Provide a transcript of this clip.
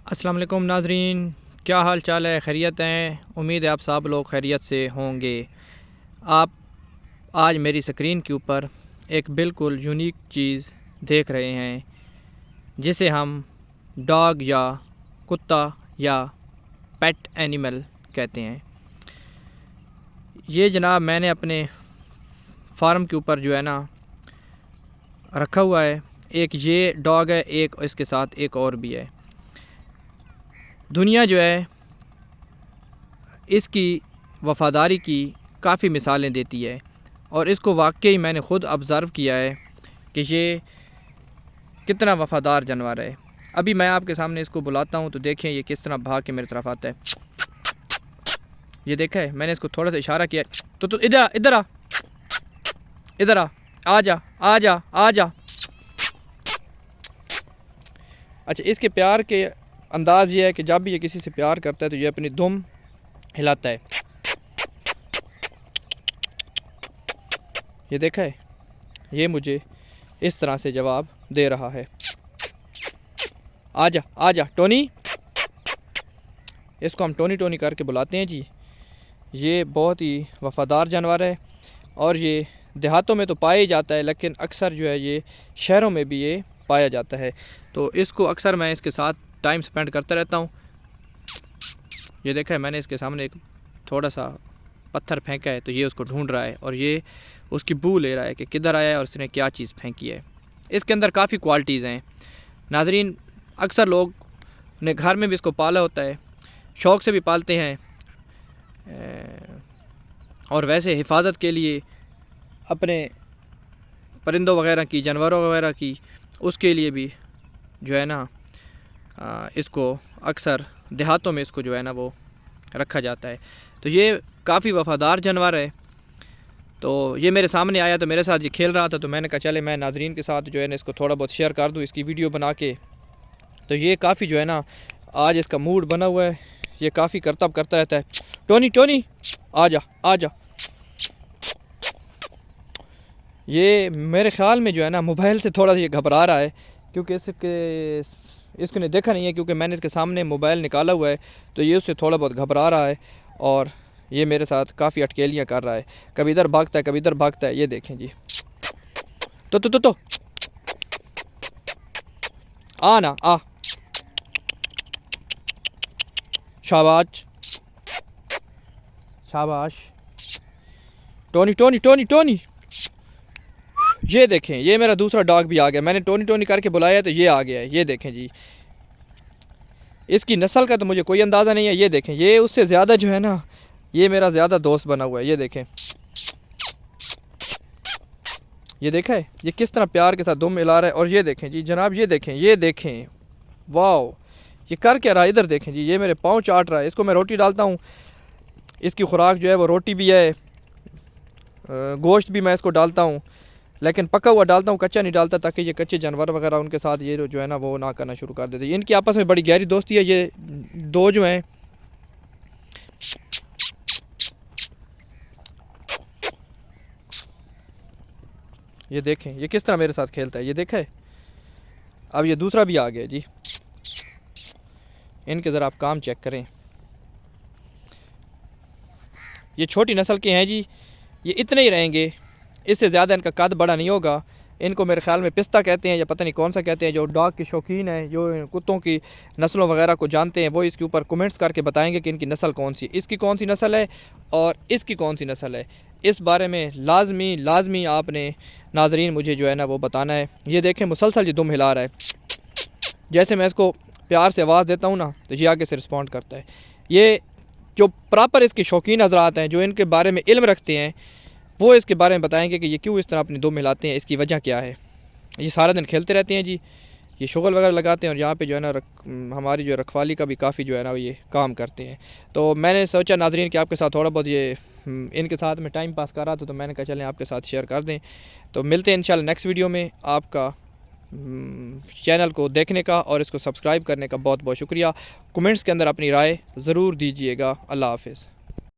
अस्सलाम वालेकुम नाज़रीन, क्या हाल चाल है? खैरियत हैं? उम्मीद है आप सब लोग खैरियत से होंगे। आप आज मेरी स्क्रीन के ऊपर एक बिल्कुल यूनिक चीज़ देख रहे हैं जिसे हम डॉग या कुत्ता या पेट एनिमल कहते हैं। ये जनाब मैंने अपने फार्म के ऊपर जो है ना रखा हुआ है। एक ये डॉग है, एक इसके साथ एक और भी है। दुनिया जो है इसकी वफ़ादारी की काफ़ी मिसालें देती है और इसको वाकई मैंने ख़ुद ऑब्ज़र्व किया है कि ये कितना वफ़ादार जानवर है। अभी मैं आपके सामने इसको बुलाता हूँ तो देखें ये किस तरह भाग के मेरी तरफ आता है। ये देखा है, मैंने इसको थोड़ा सा इशारा किया तो इधर इधर आ, इधर आ जा आ जा आ जा। अच्छा, इसके प्यार के अंदाज़ ये है कि जब भी ये किसी से प्यार करता है तो ये अपनी दुम हिलाता है। ये देखा है, ये मुझे इस तरह से जवाब दे रहा है। आजा आजा टोनी, इसको हम टोनी टोनी करके बुलाते हैं जी। ये बहुत ही वफ़ादार जानवर है और ये देहातों में तो पाया ही जाता है, लेकिन अक्सर जो है ये शहरों में भी ये पाया जाता है। तो इसको अक्सर मैं इसके साथ टाइम स्पेंड करता रहता हूँ। ये देखा है, मैंने इसके सामने एक थोड़ा सा पत्थर फेंका है तो ये उसको ढूंढ रहा है और ये उसकी बू ले रहा है कि किधर आया है और इसने क्या चीज़ फेंकी है। इसके अंदर काफ़ी क्वालिटीज़ हैं नाजरीन। अक्सर लोग ने घर में भी इसको पाला होता है, शौक़ से भी पालते हैं और वैसे हिफाजत के लिए अपने परिंदों वगैरह की, जानवरों वगैरह की, उसके लिए भी जो है ना इसको अक्सर देहातों में इसको जो है ना वो रखा जाता है। तो ये काफ़ी वफ़ादार जानवर है। तो ये मेरे सामने आया तो मेरे साथ ये खेल रहा था, तो मैंने कहा चले मैं नाजरीन के साथ जो है ना इसको थोड़ा बहुत शेयर कर दूँ, इसकी वीडियो बना के। तो ये काफ़ी जो है ना आज इसका मूड बना हुआ है, ये काफ़ी करतब करता रहता है। टोनी टोनी आजा आजा। ये मेरे ख़्याल में जो है ना मोबाइल से थोड़ा सा ये घबरा रहा है, क्योंकि इसने देखा नहीं है, क्योंकि मैंने इसके सामने मोबाइल निकाला हुआ है तो ये उससे थोड़ा बहुत घबरा रहा है और ये मेरे साथ काफ़ी अटकेलियाँ कर रहा है। कभी इधर भागता है, कभी इधर भागता है। ये देखें जी, तो आ ना आ, शाबाश शाबाश टोनी टोनी टोनी टोनी। ये देखें, ये मेरा दूसरा डॉग भी आ गया। मैंने टोनी टोनी करके बुलाया तो ये आ गया है। ये देखें जी, इसकी नस्ल का तो मुझे कोई अंदाज़ा नहीं है। ये देखें, ये उससे ज़्यादा जो है ना ये मेरा ज़्यादा दोस्त बना हुआ है। ये देखें, ये देखा है ये किस तरह प्यार के साथ दुम मिला रहा है। और ये देखें जी जनाब, ये देखें वाह, ये कर क्या रहा है। इधर देखें जी, ये मेरे पाँव चाट रहा है। इसको मैं रोटी डालता हूँ, इसकी खुराक जो है वो रोटी भी है, गोश्त भी मैं इसको डालता हूँ, लेकिन पका हुआ डालता हूँ, कच्चा नहीं डालता, ताकि ये कच्चे जानवर वगैरह उनके साथ ये जो है ना वो ना करना शुरू कर देते हैं। इनकी आपस में बड़ी गहरी दोस्ती है। ये दो जो हैं ये देखें ये किस तरह मेरे साथ खेलता है। ये देखा है, अब ये दूसरा भी आ गया जी। इनके ज़रा आप काम चेक करें। ये छोटी नस्ल के हैं जी, ये इतने ही रहेंगे, इससे ज़्यादा इनका कद बड़ा नहीं होगा। इनको मेरे ख्याल में पिस्ता कहते हैं या पता नहीं कौन सा कहते हैं। जो डॉग के शौकीन हैं, जो कुत्तों की नस्लों वगैरह को जानते हैं, वो इसके ऊपर कमेंट्स करके बताएंगे कि इनकी नस्ल कौन सी, इसकी कौन सी नस्ल है और इसकी कौन सी नस्ल है। इस बारे में लाजमी आपने नाजरीन मुझे जो है ना वो बताना है। ये देखें, मुसलसल ये दुम हिला रहा है। जैसे मैं इसको प्यार से आवाज़ देता हूँ ना तो ये आगे से रिस्पॉन्ड करता है। ये जो प्रॉपर इसके शौकीन हज़रात हैं, जो इनके बारे में इल्म रखते हैं, वो इसके बारे में बताएंगे कि ये क्यों इस तरह अपनी दुम हिलाते हैं, इसकी वजह क्या है। ये सारा दिन खेलते रहते हैं जी, ये शुगल वगैरह लगाते हैं और यहाँ पे जो है ना हमारी जो रखवाली का भी काफ़ी जो है ना ये काम करते हैं। तो मैंने सोचा नाजरीन कि आपके साथ थोड़ा बहुत ये इनके साथ में टाइम पास कर रहा था, तो मैंने कहा चलें आपके साथ शेयर कर दें। तो मिलते हैं इंशाल्लाह नेक्स्ट वीडियो में। आपका चैनल को देखने का और इसको सब्सक्राइब करने का बहुत बहुत शुक्रिया। कमेंट्स के अंदर अपनी राय ज़रूर दीजिएगा। अल्लाह हाफ़िज़।